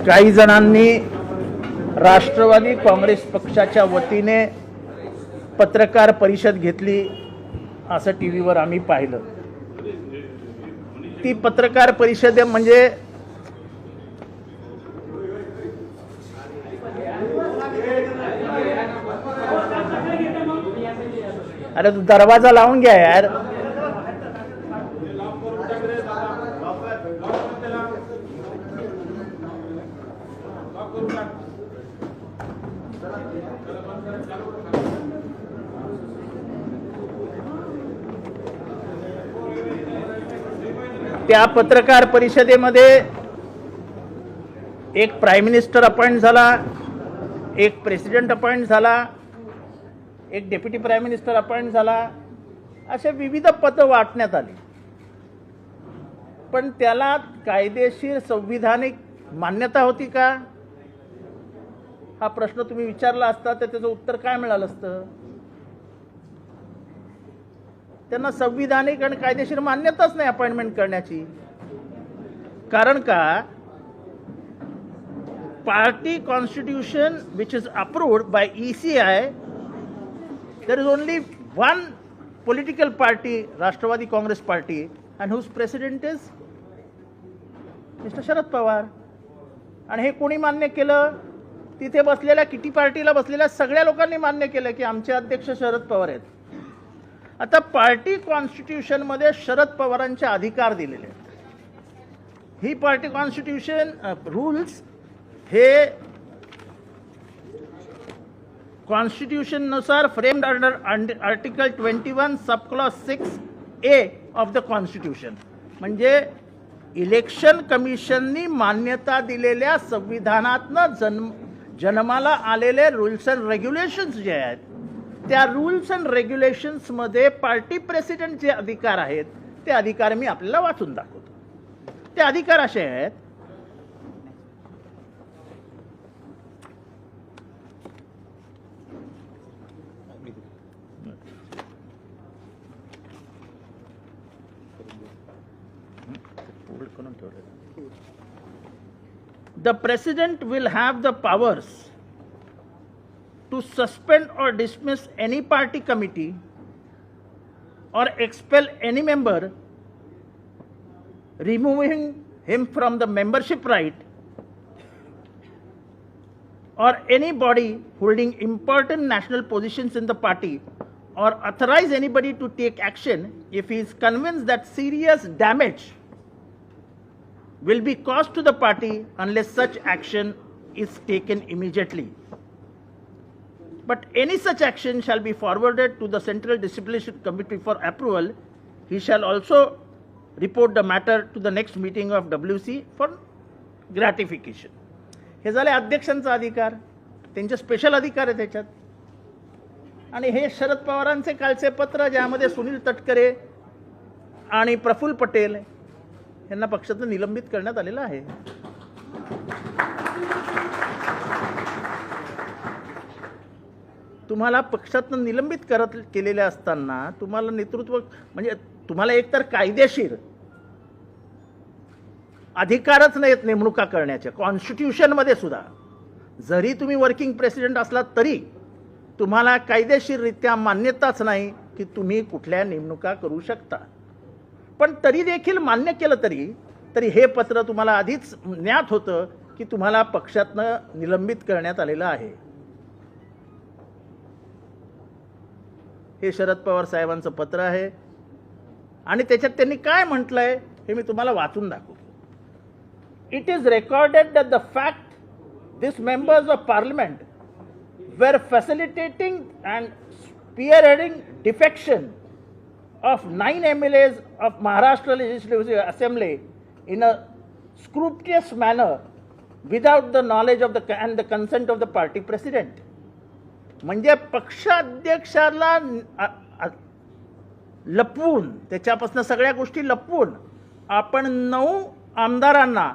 काही जणांनी राष्ट्रवादी काँग्रेस पक्षाच्या वतीने पत्रकार परिषद घेतली असं टीव्हीवर आम्ही पाहिलं। ती पत्रकार परिषद म्हणजे अरे तू दरवाजा लावून घ्या यार। त्या पत्रकार परिषदेमध्ये एक प्राइम मिनिस्टर अपॉइंट झाला, एक प्रेसिडेंट अपॉइंट झाला, एक डेप्युटी प्राइम मिनिस्टर अपॉइंट झाला, असे विविध पदं वाटण्यात आली। पण त्याला कायदेशीर संविधानिक मान्यता होती का हा प्रश्न तुम्ही विचारला असता तर त्याचं उत्तर काय मिळालं असतं? त्यांना संविधानिक आणि कायदेशीर मान्यताच नाही अपॉइंटमेंट करण्याची। कारण का party constitution which is approved by ECI, there is only one political party, Rashtrawadि Congress Party, and whose president is Mr. Sharad Pawar. आणि हे कोणी मान्य केलं? तिथे बसलेल्या किटी पार्टीला बसलेल्या सगळ्या लोकांनी मान्य केलं की आमचे अध्यक्ष शरद पवार आहेत। आता पार्टी कॉन्स्टिट्यूशन मध्ये शरद पवारांचे अधिकार दिलेले आहेत। ही पार्टी कॉन्स्टिट्यूशन रूल्स हे कॉन्स्टिट्यूशन नुसार framed under article 21 sub clause 6A of the constitution, म्हणजे इलेक्शन कमिशननी मान्यता दिलेल्या संविधानातनं जन्माला आलेले रूल्स अँड रेग्युलेशन्स जे आहेत त्या रूल्स अँड रेग्युलेशन्स मध्ये पार्टी प्रेसिडेंट जे अधिकार आहेत ते अधिकार मी आपल्याला वाचून दाखवतो। ते अधिकार असे आहेत, the president will have the powers to suspend or dismiss any party committee or expel any member, removing him from the membership right, or any body holding important national positions in the party, or authorize anybody to take action if he is convinced that serious damage will be caused to the party unless such action is taken immediately. But any such action shall be forwarded to the Central Disciplinary Committee for approval. He shall also report the matter to the next meeting of WC for gratification. हे झाले अध्यक्षांचा अधिकार, त्यांचे special अधिकार आहे त्याच्यात। आणि हे शरद पवारांचे कालचे पत्र ज्यामध्ये सुनील तटकरे आणि प्रफुल्ल पटेल यांना पक्षातून निलंबित करण्यात आलेलं आहे। तुम्हाला पक्षातून निलंबित केलेले असताना तुम्हाला नेतृत्व म्हणजे तुम्हाला एकतर कायदेशीर अधिकारच नाहीत नेमणुका करण्याचे। कॉन्स्टिट्यूशन मध्ये सुद्धा जरी तुम्ही वर्किंग प्रेसिडेंट असलात तरी तुम्हाला कायदेशीररित्या मान्यताच नाही की तुम्ही कुठल्या नेमणुका करू शकता। पण तरी देखील मान्य केलं तरी हे पत्र तुम्हाला आधीच ज्ञात होतं की तुम्हाला पक्षातनं निलंबित करण्यात आलेलं आहे। हे शरद पवार साहेबांचं पत्र आहे आणि त्याच्यात त्यांनी काय म्हटलंय हे मी तुम्हाला वाचून दाखवतो। It is recorded that the fact this members of parliament were facilitating and spearheading defection of 9 MLAs of Maharashtra Legislative Assembly in a scrupulously manner without the knowledge of and the consent of the party president. म्हणजे पक्षाध्यक्षाला लपवून त्याच्यापासून सगळ्या गोष्टी लपवून आपण 9 आमदारांना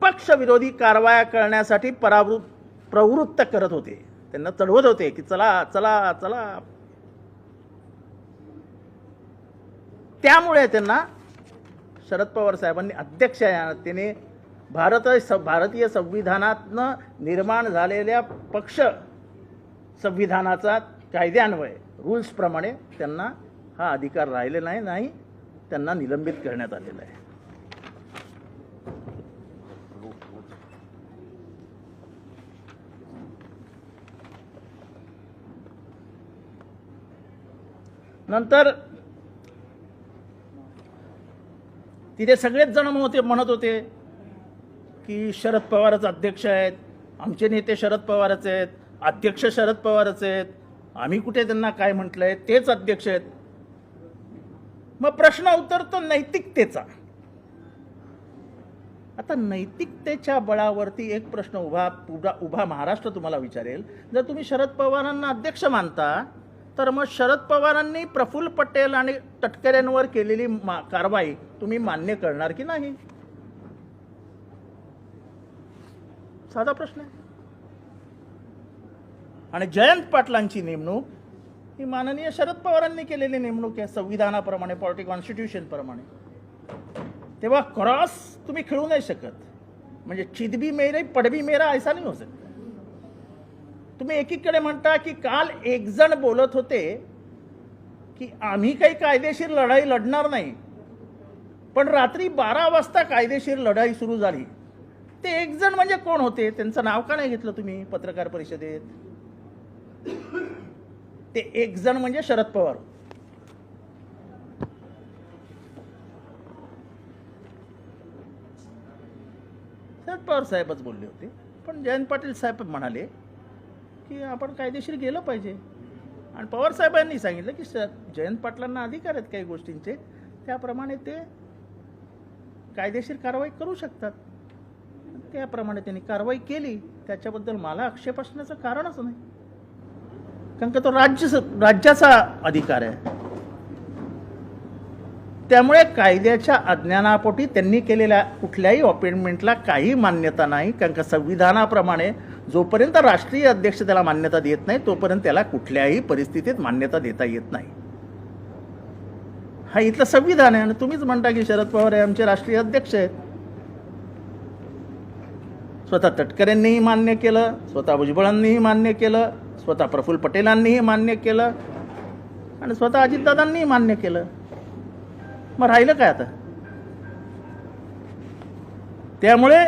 पक्षविरोधी कारवाया करण्यासाठी प्रवृत्त करत होते, त्यांना चढवत होते की चला चला चला। त्यामुळे त्यांना शरद पवार साहेबांनी अध्यक्ष त्याने भारतीय संविधानातनं निर्माण झालेल्या पक्ष संविधानाचा कायद्यान्वये रूल्सप्रमाणे त्यांना हा अधिकार राहिलेला नाही, त्यांना निलंबित करण्यात आलेला आहे. नंतर तिथे सगळेच जण म्हणत होते की शरद पवारच अध्यक्ष आहेत, आमचे नेते शरद पवारच आहेत, अध्यक्ष शरद पवारच आहेत, आम्ही कुठे त्यांना काय म्हटलंय, तेच अध्यक्ष आहेत. मग प्रश्न उतरतो नैतिकतेचा. आता नैतिकतेच्या बळावरती एक प्रश्न उभा महाराष्ट्र तुम्हाला विचारेल, जर तुम्ही शरद पवारांना अध्यक्ष मानता तर मग शरद पवारांनी प्रफुल्ल पटेल आणि तटकरेंवर केलेली कारवाई तुम्ही मान्य करणार की नाही? साधा प्रश्न आहे. आणि जयंत पाटलांची नेमणूक ही माननीय शरद पवारांनी केलेली नेमणूक आहे संविधानाप्रमाणे, पार्टी कॉन्स्टिट्यूशन प्रमाणे. तेव्हा क्रॉस तुम्ही खेळू नाही शकत. म्हणजे चिदबी मेरे पडबी मेरा ऐसा नाही हो सकता. तुम्ही एकीकडे म्हणता की काल एक जण बोलत होते की आम्ही काही कायदेशीर लढाई लढणार नाही, पण रात्री 12 वाजता कायदेशीर लढाई सुरू झाली. ते एक जण म्हणजे कोण होते? त्यांचं नाव का नाही घेतलं तुम्ही पत्रकार परिषदेत? ते एक जण म्हणजे शरद पवार. शरद पवार साहेबच बोलले होते, पण जयंत पाटील साहेब म्हणाले की आपण कायदेशीर गेलं पाहिजे. आणि पवार साहेबांनी सांगितलं की जयंत पाटलांना अधिकार आहेत काही गोष्टींचे, त्याप्रमाणे ते कायदेशीर कारवाई करू शकतात. त्याप्रमाणे त्यांनी कारवाई केली. त्याच्याबद्दल मला आक्षेप असण्याचं कारणच नाही, कारण का तो राज्याचा अधिकार आहे. त्यामुळे कायद्याच्या अज्ञानापोटी त्यांनी केलेल्या कुठल्याही अपॉइंटमेंटला काही मान्यता नाही, कारण का संविधानाप्रमाणे जोपर्यंत राष्ट्रीय अध्यक्ष त्याला मान्यता देत नाही तोपर्यंत त्याला कुठल्याही परिस्थितीत मान्यता देता येत नाही. हा इथलं संविधान आहे. आणि तुम्हीच म्हणता की शरद पवार हे आमचे राष्ट्रीय अध्यक्ष आहेत. स्वतः तटकरेंनीही मान्य केलं, स्वतः भुजबळांनीही मान्य केलं, स्वतः प्रफुल्ल पटेलांनीही मान्य केलं, आणि स्वतः अजितदादांनीही मान्य केलं. मग राहिलं काय आता? त्यामुळे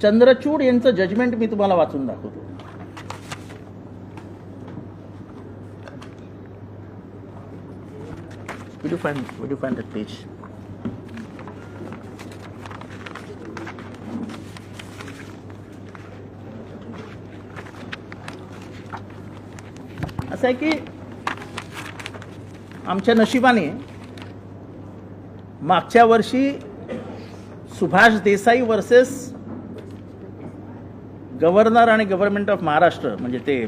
चंद्रचूड यांचं जजमेंट मी तुम्हाला वाचून दाखवतो. Would you find that page? असं आहे की आमच्या नशिबाने मागच्या वर्षी सुभाष देसाई वर्सेस गव्हर्नर आणि गव्हर्नमेंट ऑफ महाराष्ट्र, म्हणजे ते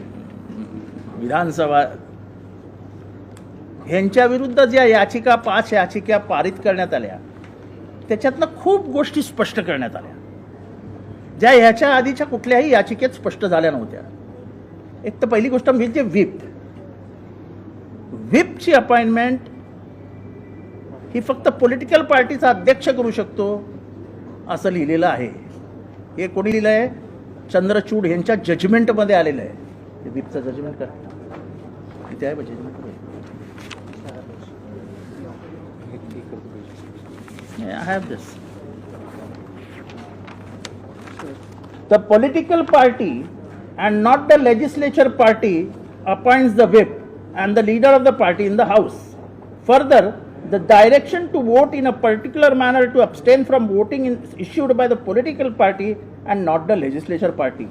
विधानसभा, ह्यांच्या विरुद्ध ज्या याचिका 5 याचिका पारित करण्यात आल्या त्याच्यातनं खूप गोष्टी स्पष्ट करण्यात आल्या ज्या ह्याच्या आधीच्या कुठल्याही याचिकेत स्पष्ट झाल्या नव्हत्या. एक तर पहिली गोष्ट म्हणजे व्हिपची अपॉइंटमेंट ही फक्त पॉलिटिकल पार्टीचा अध्यक्ष करू शकतो असं लिहिलेलं आहे. हे कोणी लिहिलं आहे? चंद्रचूड यांच्या जजमेंटमध्ये आलेलं आहे. व्हिपचं जजमेंट का इथे आहे? Judgment I have this. The political party and not the legislature party appoints the whip and the leader of the party in the house. Further, the direction to vote in a particular manner to abstain from voting is issued by the political party and not the legislature party.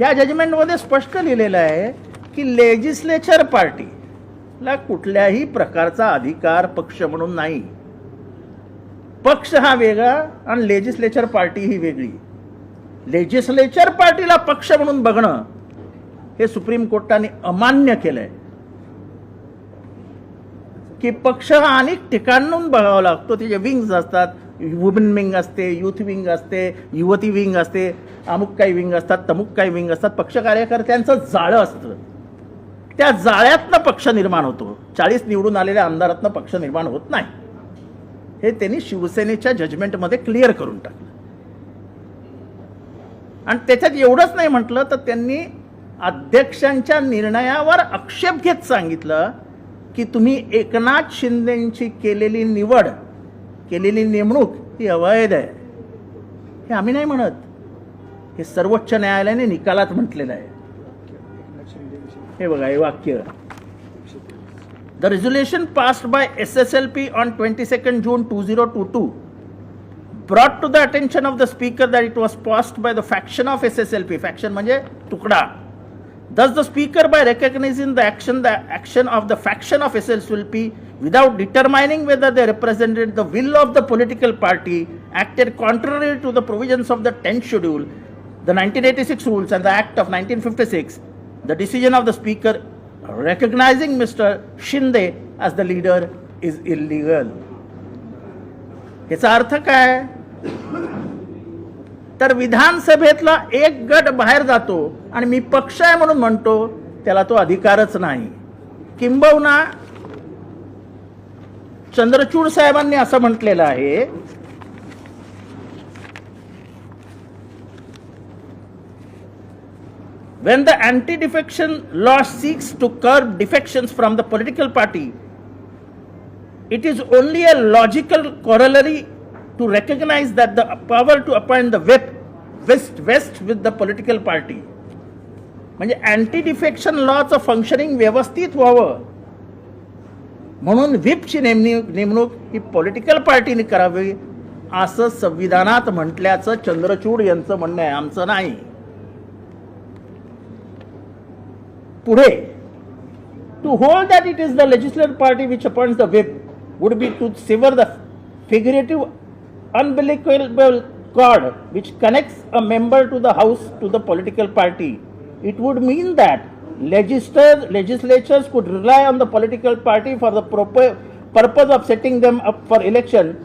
या judgement मध्ये स्पष्ट लिहिलेलं आहे की legislature पार्टीला कुठल्याही प्रकारचा अधिकार पक्ष म्हणून नाही. पक्ष हा वेगळा आणि लेजिस्लेचर पार्टी ही वेगळी. लेजिस्लेचर पार्टीला पक्ष म्हणून बघणं हे सुप्रीम कोर्टाने अमान्य केलंय की पक्ष हा अनेक ठिकाणून बघावा लागतो. त्याचे विंग्स असतात, वुमेन विंग असते, युथ विंग असते, युवती विंग असते, अमुक काही विंग असतात, तमुक काही विंग असतात. पक्ष कार्यकर्त्यांचं जाळं असतं. त्या जाळ्यातनं पक्ष निर्माण होतो. 40 निवडून आलेल्या आमदारातनं पक्ष निर्माण होत नाही. हे त्यांनी शिवसेनेच्या जजमेंटमध्ये क्लिअर करून टाकलं. आणि त्याच्यात एवढंच नाही म्हटलं तर त्यांनी अध्यक्षांच्या निर्णयावर आक्षेप घेत सांगितलं की तुम्ही एकनाथ शिंदेंची केलेली नेमणूक ही अवैध आहे. हे आम्ही नाही म्हणत, हे सर्वोच्च न्यायालयाने निकालात म्हटलेलं आहे. हे बघा हे वाक्य. The resolution passed by SSLP on 22nd June 2022 brought to the attention of the speaker that it was passed by the faction of SSLP. Faction म्हणजे तुकडा. Thus the speaker, by recognizing the action of the faction of SSLP without determining whether they represented the will of the political party, acted contrary to the provisions of the 10th schedule, the 1986 rules and the Act of 1956. The decision of the speaker recognizing Mr. Shinde as the leader is illegal. याचा अर्थ काय? तर विधानसभेतला एक गट बाहेर जातो आणि मी पक्ष आहे म्हणून म्हणतो, त्याला तो अधिकारच नाही. किंबहुना चंद्रचूड साहेबांनी असं म्हटलेलं आहे, when the anti-defection law seeks to curb defections from the political party, it is only a logical corollary to recognize that the power to appoint the whip vests with the political party. म्हणजे anti defection लॉचं functioning व्यवस्थित व्हावं म्हणून व्हिपची नेमणूक ही political पार्टीने करावी असं संविधानात म्हटल्याचं चंद्रचूड यांचं म्हणणं आहे, आमचं नाही. पुढे, to hold that it is the legislative party which appoints the whip would be to sever the figurative umbilical cord which connects a member to the house to the political party. It would mean that legislatures could rely on the political party for the purpose of setting them up for election,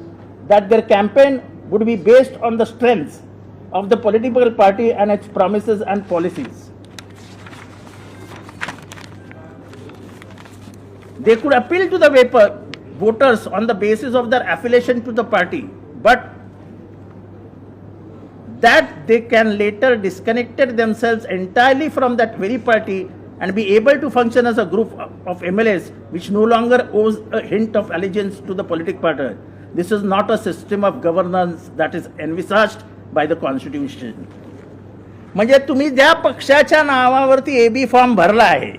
that their campaign would be based on the strengths of the political party and its promises and policies. They could appeal to the voters on the basis of their affiliation to the party, but that they can later disconnect themselves entirely from that very party and be able to function as a group of MLAs which no longer owes a hint of allegiance to the political party. This is not a system of governance that is envisaged by the Constitution. म्हणजे तुम्ही ज्या पक्षाच्या नावावरती AB form भरला आहे,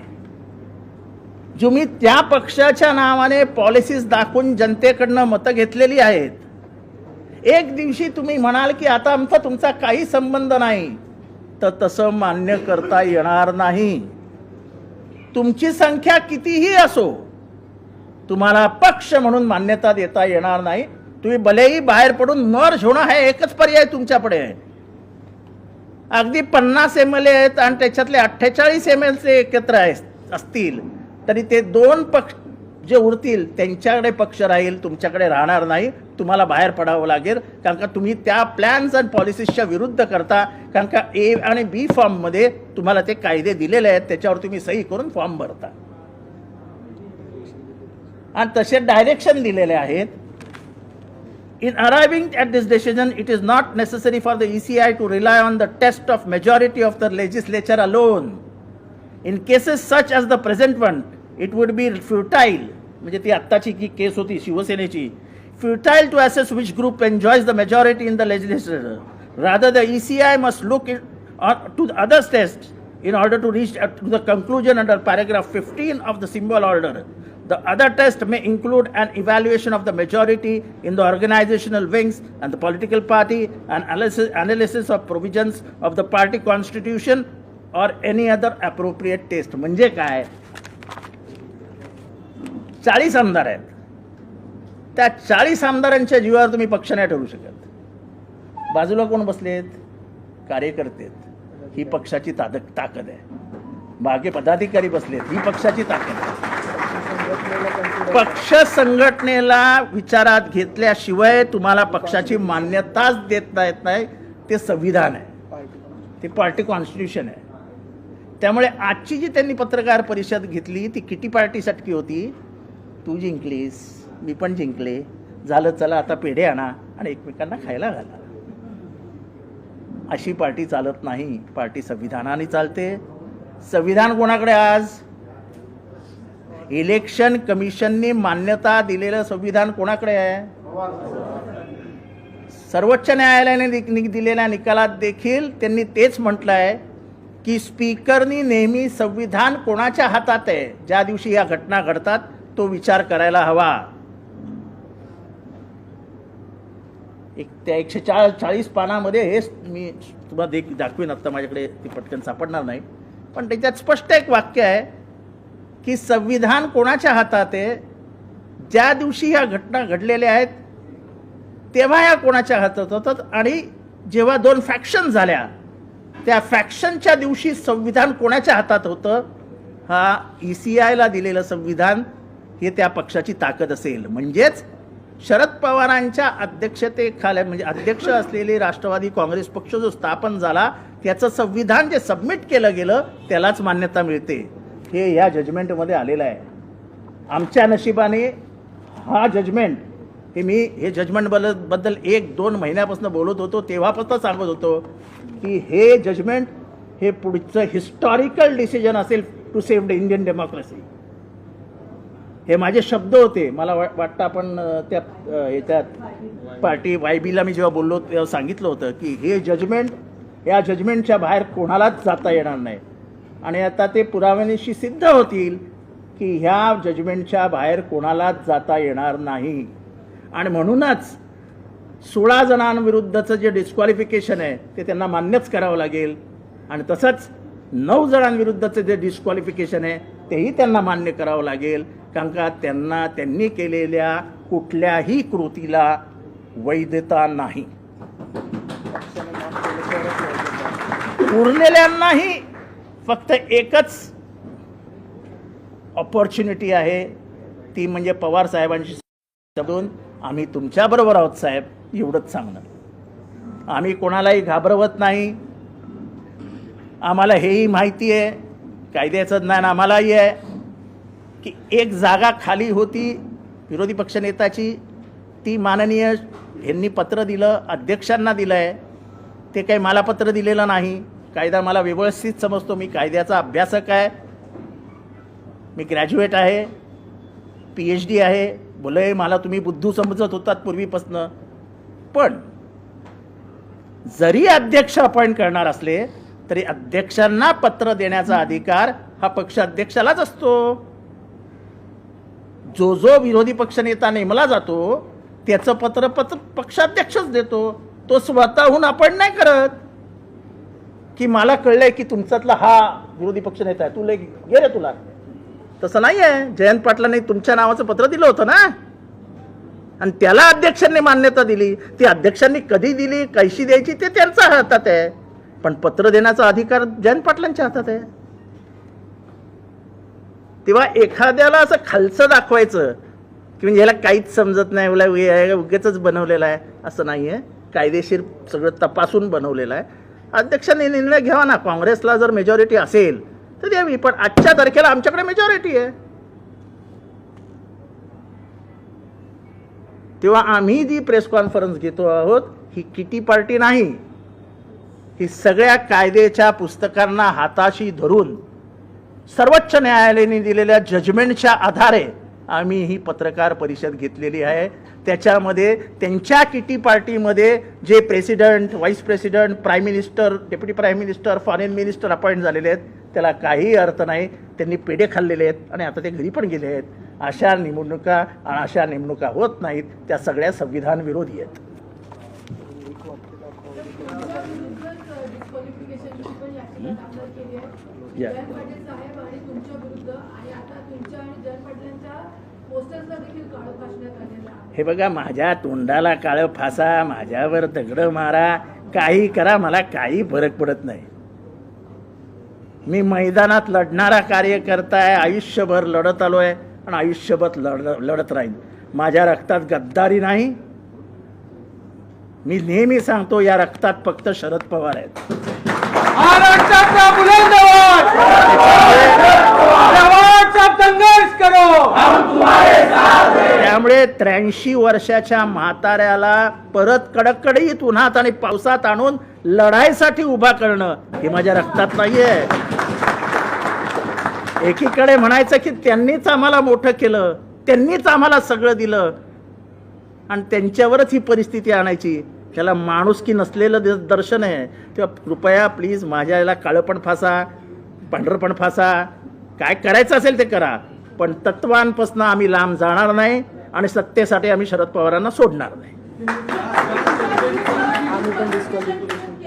तुम्ही त्या पक्षाच्या नावाने पॉलिसीज दाखवून जनतेकडनं मतं घेतलेली आहेत, एक दिवशी तुम्ही म्हणाल की आता आमचा तुमचा काही संबंध नाही, तर तसं मान्य करता येणार नाही. तुमची संख्या कितीही असो, तुम्हाला पक्ष म्हणून मान्यता देता येणार नाही. तुम्ही भलेही बाहेर पडून मर्ज होणं हे एकच पर्याय तुमच्याकडे आहे. अगदी 50 MLA आहेत आणि त्याच्यातले 48 MLA एकत्र असतील तरी ते दोन पक्ष जे उरतील त्यांच्याकडे पक्ष राहील, तुमच्याकडे राहणार नाही. तुम्हाला बाहेर पडावं लागेल, कारण का तुम्ही त्या प्लॅन्स आणि पॉलिसीजच्या विरुद्ध करता. कारण का A आणि B फॉर्ममध्ये तुम्हाला ते कायदे दिलेले आहेत, त्याच्यावर तुम्ही सही करून फॉर्म भरता आणि तसे डायरेक्शन दिलेले आहेत. In arriving at this decision, it is not necessary for the ECI to rely on the test of majority of the legislature alone. In cases such as the present one, it would be futile, म्हणजे ती आत्ताची की केस होती शिवसेनेची, futile to assess which group enjoys the majority in the legislature. Rather, the ECI must look to the other tests in order to reach to the conclusion under paragraph 15 of the symbol order. The other test may include an evaluation of the majority in the organizational wings and the political party, and analysis of provisions of the party constitution or any other appropriate test. म्हणजे काय, 40 आमदार आहेत, त्या 40 आमदारांच्या जीवावर तुम्ही पक्ष नाही ठरवू शकत. बाजूला कोण बसलेत? कार्यकर्ते. ही पक्षाची ताकद आहे. मागे पदाधिकारी बसलेत, ही पक्षाची ताकद आहे. पक्ष संघटनेला विचारात घेतल्याशिवाय तुम्हाला पक्षाची मान्यताच देता येत नाही. ते संविधान आहे, ते पार्टी कॉन्स्टिट्यूशन आहे. त्यामुळे आजची जी त्यांनी पत्रकार परिषद घेतली ती किटी पार्टीसाठी होती. तू जिंकलीस, मी पण जिंकले, झालं चला आता पेढे आणा आणि एकमेकांना खायला घाला. अशी पार्टी चालत नाही. पार्टी संविधानाने चालते. संविधान कोणाकडे आज? इलेक्शन कमिशनने मान्यता दिलेलं संविधान कोणाकडे आहे? सर्वोच्च न्यायालयाने दिलेल्या निकालात देखील त्यांनी तेच म्हटलं आहे की स्पीकरनी नेहमी संविधान कोणाच्या हातात आहे, ज्या दिवशी या घटना घडतात तो विचार करायला हवा. त्या 140 पानामध्ये हे मी तुम्हाला दाखवीन. आता माझ्याकडे ती पटकन सापडणार नाही, पण त्याच्यात स्पष्ट एक वाक्य आहे की संविधान कोणाच्या हातात आहे, ज्या दिवशी ह्या घटना घडलेल्या आहेत तेव्हा या कोणाच्या हातात होतात, आणि जेव्हा 2 फॅक्शन झाल्या त्या फॅक्शनच्या दिवशी संविधान कोणाच्या हातात होतं. हा ECIला दिलेलं संविधान हे त्या पक्षाची ताकद असेल. म्हणजेच शरद पवारांच्या अध्यक्षतेखाली म्हणजे अध्यक्ष असलेले राष्ट्रवादी काँग्रेस पक्ष जो स्थापन झाला त्याचं संविधान जे सबमिट केलं गेलं त्यालाच मान्यता मिळते. हे या जजमेंटमध्ये आलेलं आहे. आमच्या नशिबाने हा जजमेंट हे जजमेंटबद्दल 1-2 महिन्यापासून बोलत होतो, तेव्हापासून सांगत होतो की हे जजमेंट हे पुढचं हिस्टॉरिकल डिसिजन असेल to save the Indian democracy. हे माझे शब्द होते. मला वाटतं आपण त्या ह्याच्यात पार्टी YBला मी जेव्हा बोललो तेव्हा सांगितलं होतं की हे जजमेंट या जजमेंटच्या बाहेर कोणालाच जाता येणार नाही. आणि आता ते पुराव्यानिशी सिद्ध होतील की ह्या जजमेंटच्या बाहेर कोणालाच जाता येणार नाही. आणि म्हणूनच 16 जणांविरुद्धचं जे डिस्क्वालिफिकेशन आहे ते त्यांना मान्यच करावं लागेल. आणि तसंच 9 जणांविरुद्धचं जे डिस्क्वालिफिकेशन आहे तेही त्यांना मान्य करावं लागेल. कारण का त्यांनी केलेल्या कुठल्याही कृतीला वैधता नाही. उरलेल्यांनाही फक्त एकच ऑपॉर्च्युनिटी आहे, ती म्हणजे पवार साहेबांशी बोलून आम्ही तुमच्याबरोबर आहोत साहेब एवढंच सांगणं. आम्ही कोणालाही घाबरवत नाही. आम्हाला हेही माहिती आहे, कायद्याचं ज्ञान आम्हालाही आहे की एक जागा खाली होती विरोधी पक्षनेताची, ती माननीय यांनी पत्र दिलं, अध्यक्षांना दिलं आहे. ते काही मला पत्र दिलेलं नाही. कायदा मला व्यवस्थित समजतो. मी कायद्याचा अभ्यासक आहे. मी ग्रॅज्युएट आहे, PhD आहे. बोलय मला तुम्ही बुद्धू समजत होतात पूर्वीपासनं. पण जरी अध्यक्ष अपॉइंट करणार असले तरी अध्यक्षांना पत्र देण्याचा अधिकार हा पक्षाध्यक्षालाच असतो. जो विरोधी पक्षनेता नेमला जातो त्याचं पत्र पक्षाध्यक्षच देतो. तो स्वतःहून अपॉइंट नाही करत की मला कळलंय की तुमच्यातला हा विरोधी पक्षनेता आहे, तुला घे रे तुला. तसं नाही आहे. जयंत पाटलांनी तुमच्या नावाचं पत्र दिलं होतं ना, आणि त्याला अध्यक्षांनी मान्यता दिली. ती अध्यक्षांनी कधी दिली, कैशी द्यायची ते त्यांच्या हातात आहे, पण पत्र देण्याचा अधिकार जयंत पाटलांच्या हातात आहे. तेव्हा एखाद्याला असं खालचं दाखवायचं की म्हणजे ह्याला काहीच समजत नाही, उगेच बनवलेलं आहे, असं नाही आहे. कायदेशीर सगळं तपासून बनवलेलं आहे. अध्यक्षांनी निर्णय घ्यावा ना. काँग्रेसला जर मेजॉरिटी असेल तर द्यावी, पण आजच्या तारखेला आमच्याकडे मेजॉरिटी आहे. तेव्हा आम्ही जी प्रेस कॉन्फरन्स घेतो आहोत ही किटी पार्टी नाही. ही सगळ्या कायद्याच्या पुस्तकांना हाताशी धरून सर्वोच्च न्यायालयाने दिलेल्या जजमेंटच्या आधारे आम्ही ही पत्रकार परिषद घेतलेली आहे. त्याच्यामध्ये त्यांच्या किटी पार्टीमध्ये जे president, vice president, prime minister, deputy prime minister, foreign minister appoint झालेले आहेत त्याला काही अर्थ नाही. त्यांनी पेढे खाल्लेले आहेत आणि आता ते घरी पण गेले आहेत. अशा नेमणुका होत नाहीत. त्या सगळ्या संविधान विरोधी आहेत. हे बघा, माझ्या तोंडाला काळं फासा, माझ्यावर दगड मारा, काही करा, मला काही फरक पडत नाही. मी मैदानात लढणारा कार्यकर्ता आहे. आयुष्यभर लढत आलोय आणि आयुष्यभर लढत राहील. माझ्या रक्तात गद्दारी नाही. मी नेहमी सांगतो या रक्तात फक्त शरद पवार आहेत. त्यामुळे 83 वर्षाच्या म्हाताऱ्याला परत कडकडीत उन्हात आणि पावसात आणून लढाईसाठी उभा करणं हे माझ्या रक्तात नाहीये. एकीकडे म्हणायचं की त्यांनीच आम्हाला मोठं केलं, त्यांनीच आम्हाला सगळं दिलं आणि त्यांच्यावरच ही परिस्थिती आणायची, त्याला माणुसकी नसलेलं दर्शन आहे. तेव्हा कृपया प्लीज माझ्या याला काळंपण फासा, पांढरपण फासा, काय करायचं असेल ते करा, पण तत्वांपासून आम्ही लांब जाणार नाही आणि सत्तेसाठी आम्ही शरद पवारांना सोडणार नाही.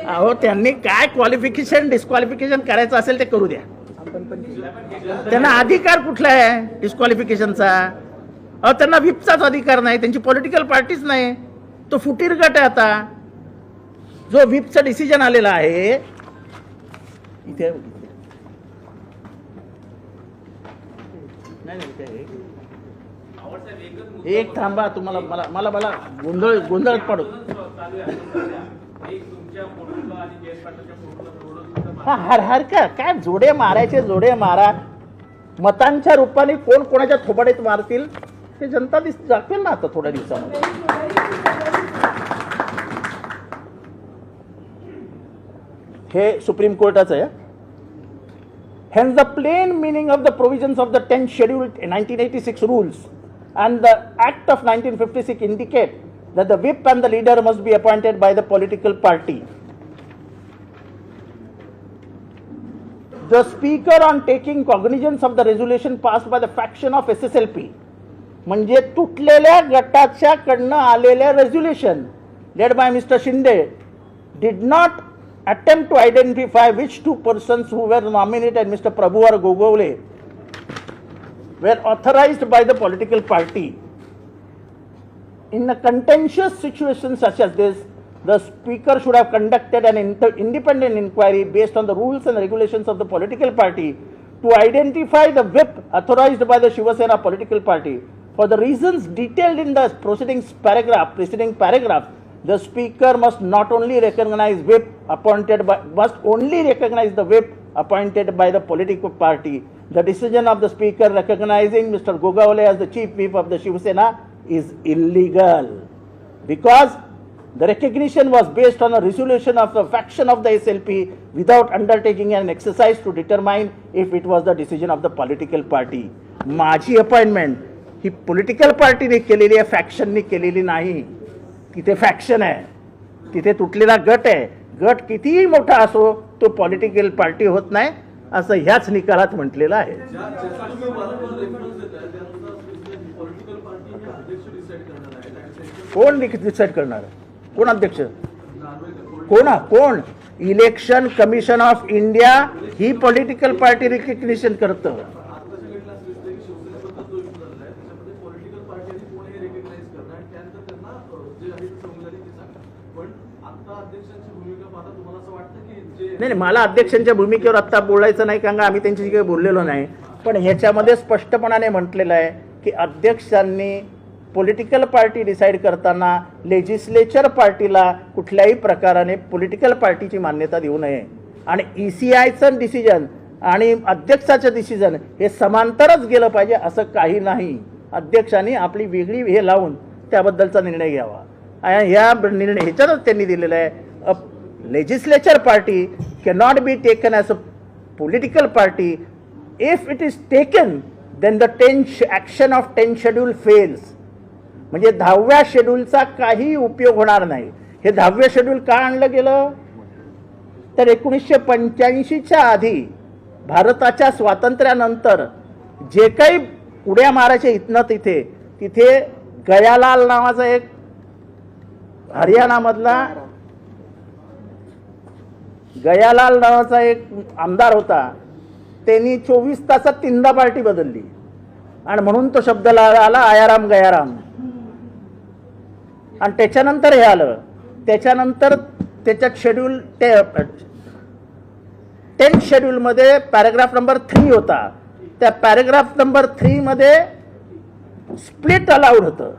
अहो त्यांनी काय क्वालिफिकेशन डिस्क्वालिफिकेशन करायचं असेल ते करू द्या, त्यांना अधिकार कुठला आहे डिस्क्वालिफिकेशनचा? अहो त्यांना व्हिपचाच अधिकार नाही, त्यांची पॉलिटिकल पार्टीच नाही, तो फुटीर गट आहे. आता जो व्हिपचा डिसिजन आलेला आहे इथे एक थांबा, तुम्हाला मला मला मला गोंधळ पडू. हा हर हर काय जोडे मारायचे, जोडे मारा. मतांच्या रूपाने कोण कोणाच्या थोबाडीत मारतील ते जनता दाखवेल ना आता थोड्या दिवसामध्ये. हे सुप्रीम कोर्टाचं आहे. Hence, the plain meaning of the provisions of the 10th Schedule 1986 rules and the Act of 1956 indicate that the whip and the leader must be appointed by the political party. The speaker, on taking cognizance of the resolution passed by the faction of SSLP, म्हणजे तुटलेल्या गटाच्या कडनं आलेल्या resolution led by Mr. Shinde, did not attempt to identify which two persons who were nominated, Mr. Prabhu or Gogole, were authorized by the political party. In a contentious situation such as this, the speaker should have conducted an independent inquiry based on the rules and regulations of the political party to identify the whip authorized by the Shiva Sena political party. For the reasons detailed in the preceding paragraph, the speaker must not only recognize the whip appointed by the political party. The decision of the speaker recognizing Mr. Gogole as the chief whip of the Shiva Sena is illegal because the recognition was based on a resolution of the faction of the SLP without undertaking an exercise to determine if it was the decision of the political party. माझी appointment ही political पार्टीने केलेली आहे, फॅक्शनने केलेली नाही. तिथे faction आहे, तिथे तुटलेला गट आहे. गट कितीही मोठा असो तो पॉलिटिकल पार्टी होत नाही असं ह्याच निकालात म्हटलेलं आहे. कोण डिसाईड करणार? कोण अध्यक्ष? कोण? Election commission of India he political party recognition करतं. नाही, मला अध्यक्षांच्या भूमिकेवर आता बोलायचं नाही, कारण आम्ही त्यांच्याशी काही बोललेलो नाही. पण ह्याच्यामध्ये स्पष्टपणाने म्हटलेलं आहे की अध्यक्षांनी पॉलिटिकल पार्टी डिसाईड करताना लेजिस्लेचर पार्टीला कुठल्याही प्रकाराने पॉलिटिकल पार्टीची मान्यता देऊ नये आणि ECIचं डिसिजन आणि अध्यक्षाचं डिसिजन हे समांतरच गेलं पाहिजे असं काही नाही. अध्यक्षांनी आपली वेगळी हे लावून त्याबद्दलचा निर्णय घ्यावा. ह्या निर्णय ह्याच्यातच त्यांनी दिलेलं आहे. Legislature party cannot be taken as a political party. If it is taken, then the action of 10th schedule fails. म्हणजे 10व्या शेड्यूलचा काही उपयोग होणार नाही. हे 10व्या शेड्यूल का आणलं गेलं तर 1985च्या आधी भारताच्या स्वातंत्र्यानंतर जे काही उड्या मारायचे इथनं तिथे गयालाल नावाचा एक हरियाणामधला गयालाल नावाचा एक आमदार होता. त्यांनी 24 तासात 3दा पार्टी बदलली आणि म्हणून तो शब्द आला आयाराम गयाराम. आणि त्याच्यानंतर हे आलं. त्याच्यानंतर त्याच्यात शेड्यूल 10th शेड्यूलमध्ये पॅराग्राफ नंबर 3 होता. त्या पॅराग्राफ नंबर 3 मध्ये स्प्लिट अलाउड होतं.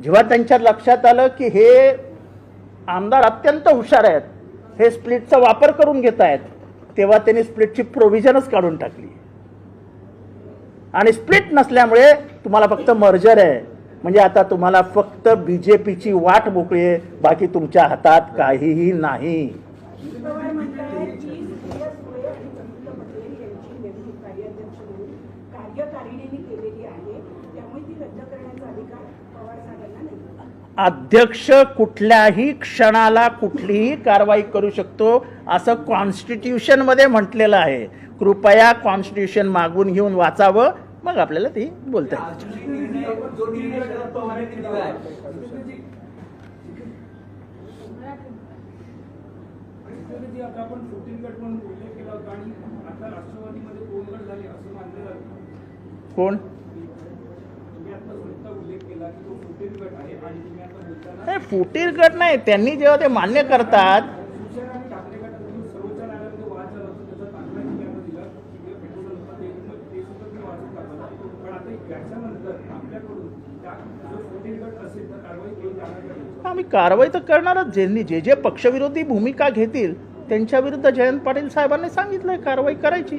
जेव्हा त्यांच्या लक्षात आलं की हे आमदार अत्यंत हुशार आहेत, हे स्प्लिटचा वापर करून घेत आहेत, तेव्हा त्यांनी स्प्लिटची प्रोव्हिजनच काढून टाकली. आणि स्प्लिट नसल्यामुळे तुम्हाला फक्त मर्जर आहे म्हणजे आता तुम्हाला फक्त बीजेपीची वाट मोकळी आहे, बाकी तुमच्या हातात काहीही नाही. पवार म्हणतात की सुप्रिया सुळे आणि प्रफुल्ल पटेल यांची नेमणूक कार्याध्यक्ष म्हणून कार्यकारिणीने केलेली आहे, त्यामुळे ती रद्द करण्याचा अधिकार पवार साहेबांना नाही. अध्यक्ष कुठल्याही क्षणाला कुठलीही कारवाई करू शकतो असं कॉन्स्टिट्यूशनमध्ये म्हटलेलं आहे. कृपया कॉन्स्टिट्यूशन मागून घेऊन वाचावं, मग आपल्याला ती बोलता येईल. आता आपण 14 गट म्हणून उल्लेख केला होता आणि आता राष्ट्रवादीमध्ये 2 गट झाले असं मानलं जातं. कोण? तुम्ही आता स्वतः उल्लेख केला की तो 14 गट आहे आणि तुम्ही आता बोलताना नाही, फुटीर गट नाही. त्यांनी जेव्हा ते मान्य करतात, शिवसेना आणि ठाकरे गटातून सर्वोच्च न्यायालयामध्ये वाद झाला होता, त्याचा दाखला तुम्ही आता दिला की पेट्रोल होता ते सुद्धा तुम्ही वाचून टाकला. पण आता याच्यानंतर आपल्याकडून त्या जो 14 गट असेल तर कारवाई केली जाणार नाही. आम्ही कारवाई तर करणारच. ज्यांनी जे जे पक्षविरोधी भूमिका घेतील त्यांच्या विरुद्ध जयंत पाटील साहेबांनी सांगितलंय कारवाई करायची.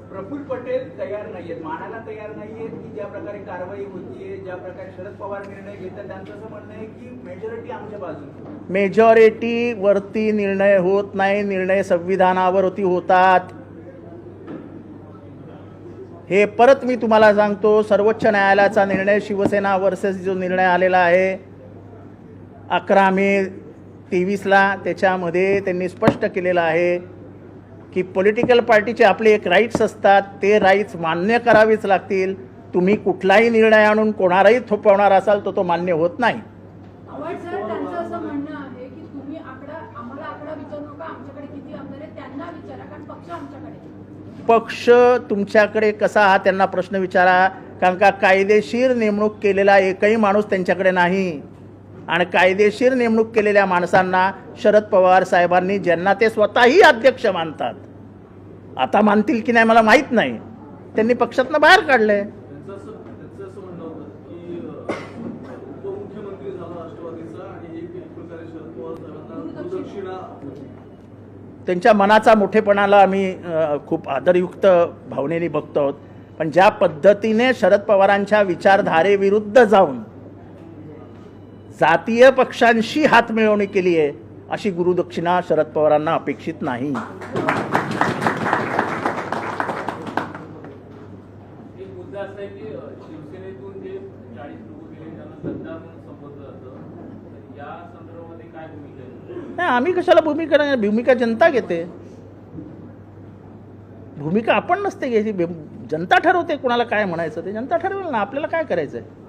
प्रफुल्ल पटेल तयार नाहीयेत, मानायला तयार नाहीयेत की ज्या प्रकारे कारवाई होतीये, ज्या प्रकारे शरद पवार निर्णय घेतात, त्यांचं असं म्हणणं आहे की मेजॉरिटी आमच्या बाजूने. मेजॉरिटी वरती निर्णय होत नाही, निर्णय संविधानावरती होतात. हे परत मी तुम्हाला सांगतो, सर्वोच्च न्यायालयाचा निर्णय शिवसेना वर्सेस जो निर्णय आलेला आहे 11 मे 23ला, त्याच्यामध्ये त्यांनी स्पष्ट केलेलं आहे की पॉलिटिकल पार्टीचे आपले एक राईट्स असतात, ते राईट्स मान्य करावेच लागतील. तुम्ही कुठलाही निर्णय आणून कोणालाही थोपवणार असाल तर तो मान्य होत नाही. पवार साहेब त्यांचं असं म्हणणं आहे की तुम्ही आम्हाला आकडा विचारू नका, आमच्याकडे किती आमदार आहेत त्यांना विचारा, कारण पक्ष आमच्याकडे. पक्ष तुमच्याकडे कसा हा त्यांना प्रश्न विचारा, कारण का कायदेशीर नेमणूक केलेला एकही माणूस त्यांच्याकडे नाही. आणि कायदेशीर नेमणूक केलेल्या माणसांना शरद पवार साहेबांनी, ज्यांना ते स्वतःही अध्यक्ष मानतात, आता मानतील की नाही मला माहीत नाही, त्यांनी पक्षातनं बाहेर काढले. त्यांचं असं म्हणणं होतं की उपमुख्यमंत्री झाला राष्ट्रवादीचा आणि एक प्रकारे शरद पवार साहेबांना गुरुदक्षिणा. त्यांच्या मनाचा मोठेपणाला आम्ही खूप आदरयुक्त भावनेने बघतो आहोत. पण ज्या पद्धतीने शरद पवारांच्या विचारधारेविरुद्ध जाऊन जातीय पक्षांशी हातमिळवणी केली आहे, अशी गुरुदक्षिणा शरद पवारांना अपेक्षित नाही. एक मुद्दा असा आहे की शिवसेनेतून जे 40 लोक गेले त्यांना सत्ता म्हणून संबोधलं जातं, तर या संदर्भामध्ये काय भूमिका आहे? नाही, आम्ही कशाला भूमिका जनता घेते. भूमिका आपण नसते घ्यायची, जनता ठरवते कोणाला काय म्हणायचं, ते जनता ठरवेल ना, आपल्याला काय करायचं आहे.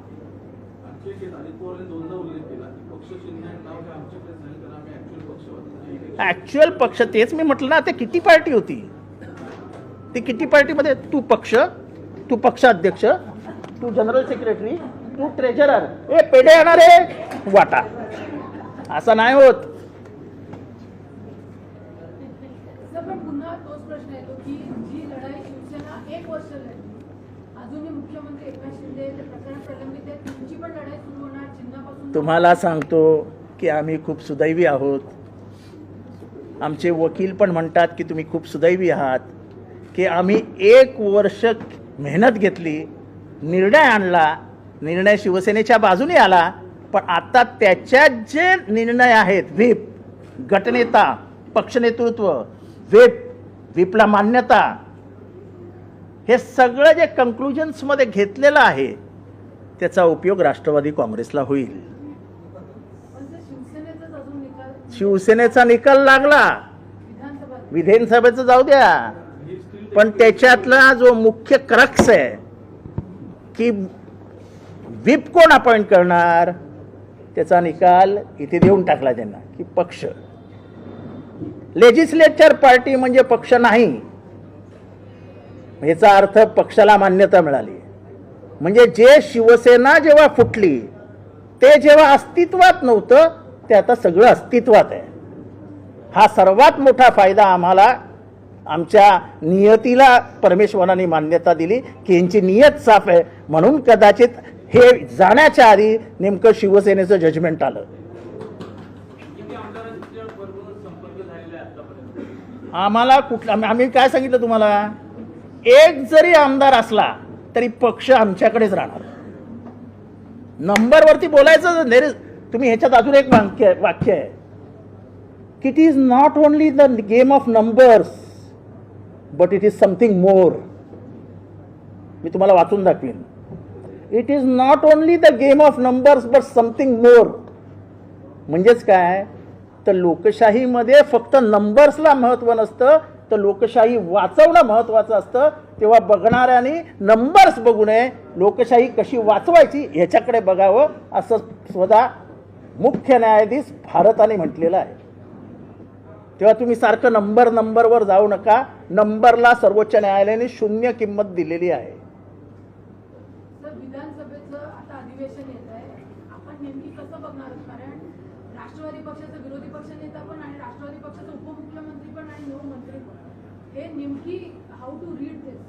आणखी एक अजित पवारांनी दोनदा उल्लेख केला की पक्ष चिन्ह आणि नाव हे आमच्याकडे जाईल, तर आम्ही ऍक्च्युअल पक्षवादी. ॲक्च्युअल पक्ष तेच मी म्हटलं ना, ते किती पार्टी होती, ती किती पार्टीमध्ये तू पक्षाध्यक्ष, तू जनरल सेक्रेटरी, तू ट्रेझरर, ए पेढे येणारे वाटा, असं नाही होत. पण पुन्हा तोच प्रश्न येतो की जी लढाई शिवसेना 1 वर्ष लढली, अजूनही मुख्यमंत्री एकनाथ शिंदे ते प्रकरण प्रलंबित आहे, तुमची पण लढाई सुरू होणार चिन्हापासून. तुम्हाला सांगतो की आम्ही खूप सुदैवी आहोत. आमचे वकील पण म्हणतात की तुम्ही खूप सुदैवी आहात की आम्ही 1 वर्ष मेहनत घेतली, निर्णय आणला, निर्णय शिवसेनेच्या बाजूने आला. पण आता त्याच्यात जे निर्णय आहेत, व्हीप, गटनेता, पक्षनेतृत्व, व्हीपला मान्यता, हे सगळं जे कन्क्लुजन्समध्ये घेतलेलं आहे त्याचा उपयोग राष्ट्रवादी काँग्रेसला होईल. पण ते शिवसेनेचाच अजून निकाल, शिवसेनेचा निकाल लागला, विधानसभेचं जाऊ द्या, पण त्याच्यातला जो मुख्य क्रक्स आहे की व्हीप कोण अपॉइंट करणार, त्याचा निकाल इथे देऊन टाकला त्यांना की पक्ष. लेजिस्लेचर पार्टी म्हणजे पक्ष नाही, याचा अर्थ पक्षाला मान्यता मिळाली. म्हणजे जे शिवसेना जेव्हा फुटली, ते जेव्हा अस्तित्वात नव्हतं, ते आता सगळं अस्तित्वात आहे. हा सर्वात मोठा फायदा आम्हाला, आमच्या नियतीला परमेश्वराने मान्यता दिली की यांची नियत साफ आहे, म्हणून कदाचित हे जाण्याच्या आधी नेमकं शिवसेनेचं जजमेंट आलं. किती आमदारांच्या बरोबर संपर्क झालेला आहे आतापर्यंत? आम्हाला आम्ही काय सांगितलं तुम्हाला, एक जरी आमदार असला तरी पक्ष आमच्याकडेच राहणार. नंबरवरती बोलायचं तुम्ही ह्याच्यात अजून एक वाक्य आहे की it is not only the game of numbers but it is something more. मी तुम्हाला वाचून दाखवीन. It is not only the game of numbers but something more. म्हणजेच काय तर लोकशाहीमध्ये फक्त नंबर्सला महत्त्व नसतं, तर लोकशाही वाचवणं महत्त्वाचं असतं. तेव्हा बघणाऱ्यांनी नंबर्स बघू नये, लोकशाही कशी वाचवायची ह्याच्याकडे बघावं असं स्वतः मुख्य न्यायाधीश भारताने म्हटलेलं आहे. तेव्हा तुम्ही सारखं नंबरवर जाऊ नका. नंबरला सर्वोच्च न्यायालयाने 0 किंमत दिलेली आहे. विधानसभेचं आता अधिवेशन येत आहे, आपण नेमकी कसं बघणार? कारण राष्ट्रवादी पक्षाचा विरोधी पक्षनेता पण आणि राष्ट्रवादी पक्षाचा उपमुख्यमंत्री पण आणि गृहमंत्री पण, हे नेमकी how to read this?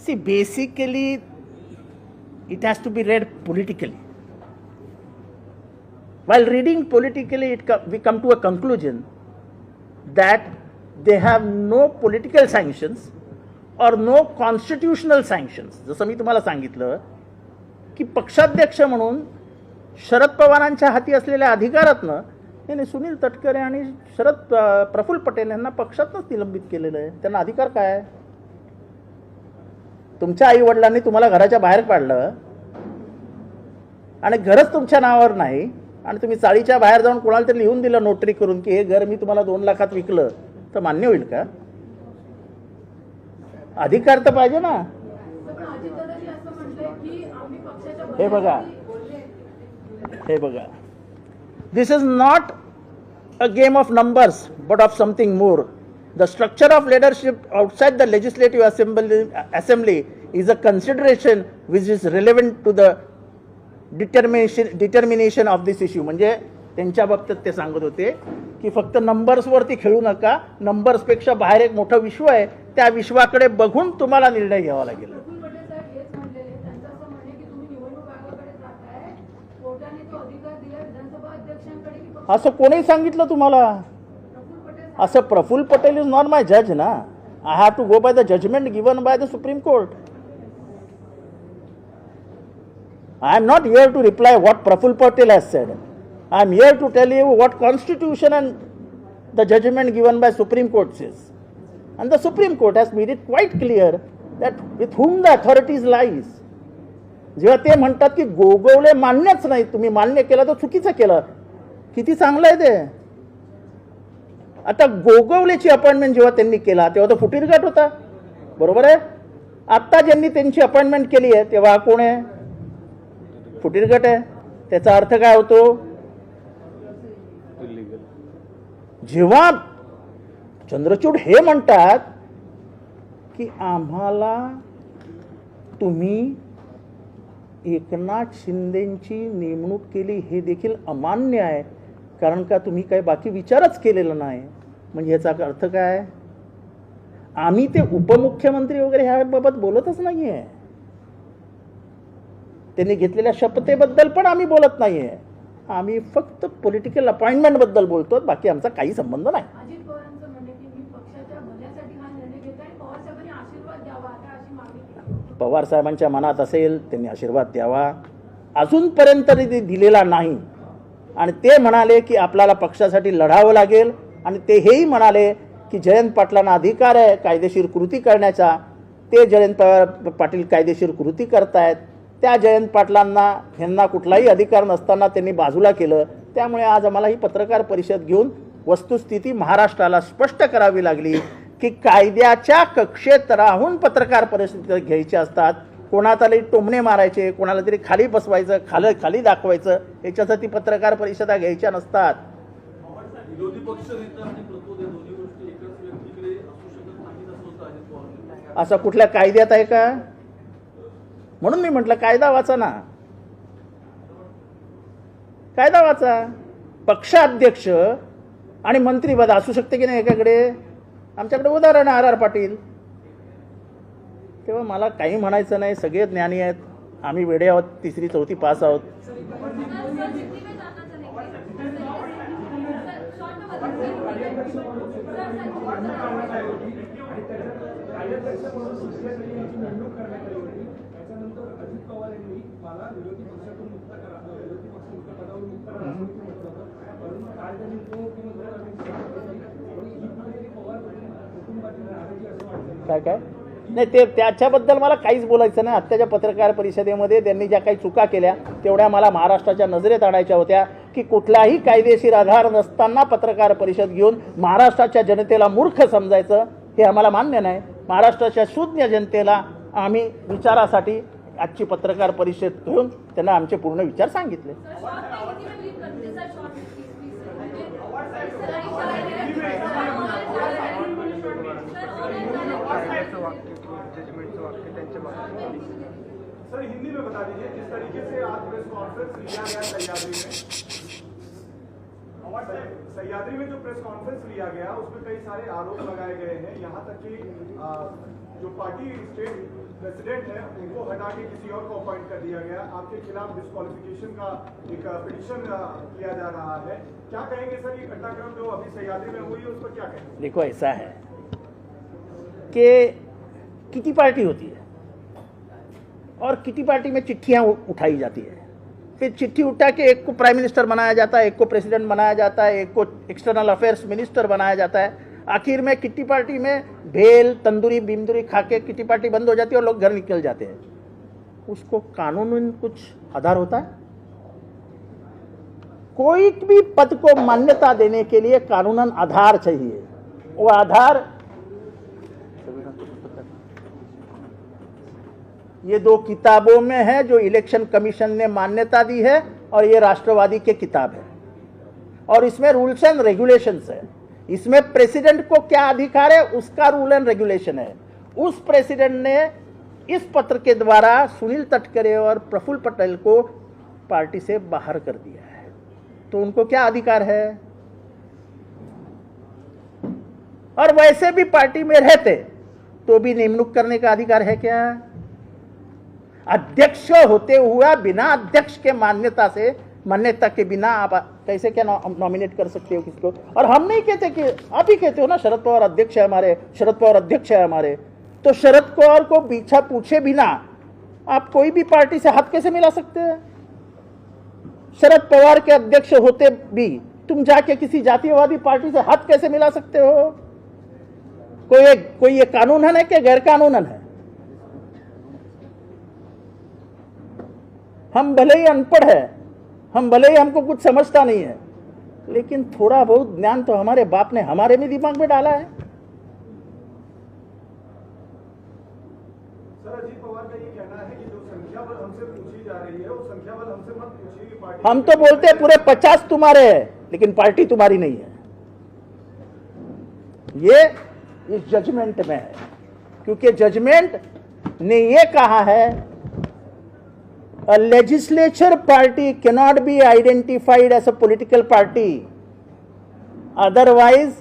See, basically, it has to be read politically. While reading politically, we come to a conclusion that they have no political sanctions or no constitutional sanctions. जसं मी तुम्हाला सांगितलं की पक्षाध्यक्ष म्हणून शरद पवारांच्या हाती असलेल्या अधिकारातनं त्यांनी सुनील तटकरे आणि प्रफुल्ल पटेल यांना पक्षातनंच निलंबित केलेलं आहे. त्यांना अधिकार काय आहे? तुमच्या आई वडिलांनी तुम्हाला घराच्या बाहेर काढलं आणि घरच तुमच्या नावावर नाही आणि तुम्ही चाळीच्या बाहेर जाऊन कोणाला तरी लिहून दिलं नोटरी करून की हे घर मी तुम्हाला 2 लाखात विकलं, तर मान्य होईल का? अधिकार तर पाहिजे ना. हे बघा, this is not a game of numbers but of something more. The structure of leadership outside the legislative assembly is a consideration which is relevant to the determination of this issue. म्हणजे त्यांच्या बाबतीत ते सांगत होते की फक्त नंबर्सवरती खेळू नका. नंबर्सपेक्षा बाहेर एक मोठं विश्व आहे, त्या विश्वाकडे बघून तुम्हाला निर्णय घ्यावा लागेल. प्रफुल्ल पटेल साहेब हेच म्हणलेले, त्यांचं असं म्हणणे की तुम्ही निवडणूक आयोगाकडे जाताय, कोर्टाने तो अधिकार दिला विधानसभा अध्यक्षांकडे की असं कोणी सांगितलं तुम्हाला? असं Praful Patel is not my जज ना. I have to go by the judgment given by the Supreme Court. I am not here to reply what Prafull Patel has said. I am here to tell you what Constitution and the judgment given by Supreme Court says. And the Supreme Court has made it quite clear that with whom the authorities lies. जेव्हा ते म्हणतात की गोगवले मान्यच नाही, तुम्ही मान्य केलं तर चुकीचं केलं. किती चांगलं आहे ते. आता गोगवलेची अपॉइंटमेंट जेव्हा त्यांनी केला तेव्हा तो फुटीरघाट होता, बरोबर आहे. आता ज्यांनी त्यांची अपॉइंटमेंट केली आहे तेव्हा कोण आहे? फुटीरघाट आहे. त्याचा अर्थ काय होतो? जेव्हा चंद्रचूड हे म्हणतात की आम्हाला तुम्ही एकनाथ शिंदेची नेमणूक केली हे देखील अमान्य आहे, कारण का तुम्ही काही बाकी विचारच केलेला नाही. म्हणजे याचा अर्थ काय? आम्ही ते उपमुख्यमंत्री वगैरे ह्याबाबत बोलतच नाही आहे. त्यांनी घेतलेल्या शपथेबद्दल पण आम्ही बोलत नाही आहे. आम्ही फक्त पॉलिटिकल अपॉइंटमेंटबद्दल बोलतो, बाकी आमचा काही संबंध नाही. अजित पवारांचं म्हणणे की मी पक्षाच्या भल्यासाठी हा निर्णय घेतला आणि पवार साहेबांनी आशीर्वाद द्यावा आता अशी मागणी केली. पवार साहेबांच्या मनात असेल त्यांनी आशीर्वाद द्यावा, अजूनपर्यंत तरी दिलेला नाही. आणि ते म्हणाले की आपल्याला पक्षासाठी लढावं लागेल. आणि ते हेही म्हणाले की जयंत पाटलांना अधिकार आहे कायदेशीर कृती करण्याचा. ते जयंत पाटील कायदेशीर कृती करतायत. त्या जयंत पाटलांना ह्यांना कुठलाही अधिकार नसताना त्यांनी बाजूला केलं. त्यामुळे आज आम्हाला ही पत्रकार परिषद घेऊन वस्तुस्थिती महाराष्ट्राला स्पष्ट करावी लागली की कायद्याच्या कक्षेत राहून पत्रकार परिषद घ्यायची असतात. कोणाला तरी टोमणे मारायचे, कोणाला तरी खाली बसवायचं, खाली दाखवायचं, याच्यासाठी पत्रकार परिषदा घ्यायच्या नसतात. विरोधी पक्ष नेता आणि प्रतोद या दोन्ही गोष्टी एकाच व्यक्तीकडे असू शकत नाहीत असं होतं अजित पवार. असं कुठल्या कायद्यात आहे का? म्हणून मी म्हटलं कायदा वाचा ना, कायदा वाचा. पक्षाध्यक्ष आणि मंत्रीपद असू शकते की नाही एकाकडे? आमच्याकडे उदाहरण आहे RR पाटील. तेव्हा मला काही म्हणायचं नाही, सगळे ज्ञानी आहेत. आम्ही वेडे आहोत, 3री 4थी पास आहोत. कायद्याध्यक्ष म्हणून दुसऱ्या नेमणूक करण्यात आली होती. त्याच्यानंतर तर अजित पवार यांनी मला विरोधी पक्षातून मुक्त करा, विरोधी पक्ष मुक्त पदावरून मुक्त करा असं देखील म्हटलं होतं. परंतु काल त्यांनी उपमुख्यमंत्री अमित शहा यांनी ही कुठेतरी पवार कुटुंबाची नाराजी असं वाटतं. काय काय नाही ते त्याच्याबद्दल मला काहीच बोलायचं नाही. आत्ताच्या पत्रकार परिषदेमध्ये त्यांनी ज्या काही चुका केल्या तेवढ्या मला महाराष्ट्राच्या नजरेत आणायच्या होत्या की कुठलाही कायदेशीर आधार नसताना पत्रकार परिषद घेऊन महाराष्ट्राच्या जनतेला मूर्ख समजायचं हे आम्हाला मान्य नाही. महाराष्ट्राच्या शून्य जनतेला आम्ही विचारासाठी आजची पत्रकार परिषद घेऊन त्यांना आमचे पूर्ण विचार सांगितले. सर हिंदी में बता दीजिए जिस तरीके से आज प्रेस कॉन्फ्रेंस लिया गया सह्याद्री में जो प्रेस कॉन्फ्रेंस लिया गया उसमें कई सारे आरोप लगाए गए हैं. यहाँ तक कि जो पार्टी स्टेट प्रेसिडेंट है उनको हटा के किसी और को अपॉइंट कर दिया गया. आपके खिलाफ डिस्क्वालिफिकेशन का एक पिटीशन किया जा रहा है. क्या कहेंगे सर ये घटनाक्रम जो अभी सह्याद्री में हुई है उस पर क्या कहेंगे? देखो ऐसा है कि किटी पार्टी होती है और किटी पार्टी में चिट्ठियां उठाई जाती है. फिर चिट्ठी उठा के एक को प्राइम मिनिस्टर बनाया जाता है, एक को प्रेसिडेंट बनाया जाता है, एक को एक्सटर्नल अफेयर्स मिनिस्टर बनाया जाता है. आखिर में किटी पार्टी में भेल तंदूरी बिंदूरी खा के किटी पार्टी बंद हो जाती है और लोग घर निकल जाते हैं. उसको कानूनन कुछ आधार होता है? कोई भी पद को मान्यता देने के लिए कानूनन आधार चाहिए. वो आधार ये दो किताबों में है जो इलेक्शन कमीशन ने मान्यता दी है और ये राष्ट्रवादी के किताब है और इसमें रूल्स एंड रेगुलेशंस है. इसमें प्रेसिडेंट को क्या अधिकार है उसका रूल एंड रेगुलेशन है. उस प्रेसिडेंट ने इस पत्र के द्वारा सुनील तटकरे और प्रफुल्ल पटेल को पार्टी से बाहर कर दिया है. तो उनको क्या अधिकार है? और वैसे भी पार्टी में रहते तो भी नियुक्त करने का अधिकार है क्या? अध्यक्ष होते हुआ बिना अध्यक्ष के मान्यता के बिना आप कैसे क्या नॉमिनेट कर सकते हो किसको? और हम नहीं कहते कि आप ही कहते हो ना शरद पवार अध्यक्ष है हमारे, शरद पवार अध्यक्ष है हमारे. तो शरद पवार को पीछा पूछे बिना आप कोई भी पार्टी से हाथ कैसे मिला सकते हैं? शरद पवार के अध्यक्ष होते भी तुम जाके किसी जातीयवादी पार्टी से हाथ कैसे मिला सकते हो? कोई ये कानूनन है कि गैर कानूनन है? हम भले ही अनपढ़ है, हम भले ही हमको कुछ समझता नहीं है, लेकिन थोड़ा बहुत ज्ञान तो हमारे बाप ने हमारे में दिमाग में डाला है. सर अजीत पवार का ये कहना है कि जो संख्या बल हमसे पूछी जा रही है वो संख्या बल हमसे मत पूछिए कि पार्टी. हम तो बोलते हैं पूरे 50 तुम्हारे हैं लेकिन पार्टी तुम्हारी नहीं है. ये इस जजमेंट में है क्योंकि जजमेंट ने ये कहा है a legislature party cannot be identified as a political party, otherwise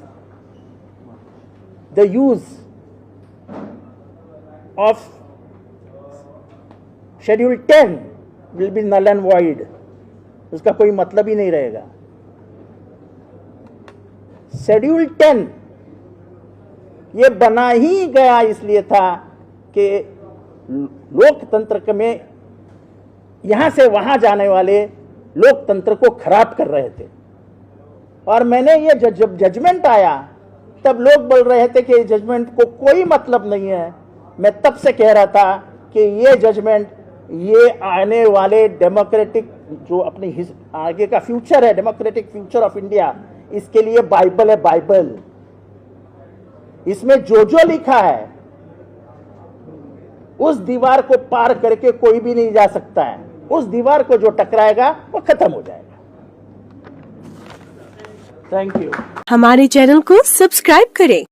the use of schedule 10 will be null and void. उसका कोई मतलब ही नहीं रहेगा. शेड्यूल 10 ये बना ही गया इसलिए था कि लोकतंत्र में यहां से वहां जाने वाले लोकतंत्र को खराब कर रहे थे. और मैंने ये जब जजमेंट आया तब लोग बोल रहे थे कि जजमेंट को कोई मतलब नहीं है. मैं तब से कह रहा था कि ये जजमेंट ये आने वाले डेमोक्रेटिक जो अपनी आगे का फ्यूचर है, डेमोक्रेटिक फ्यूचर ऑफ इंडिया, इसके लिए बाइबल है. बाइबल इसमें जो लिखा है उस दीवार को पार करके कोई भी नहीं जा सकता है. उस दीवार को जो टकराएगा वो खत्म हो जाएगा. Thank you. हमारे चैनल को सब्सक्राइब करें,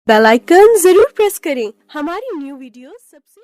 बेल आइकन जरूर प्रेस करें. हमारी न्यू वीडियो सबसे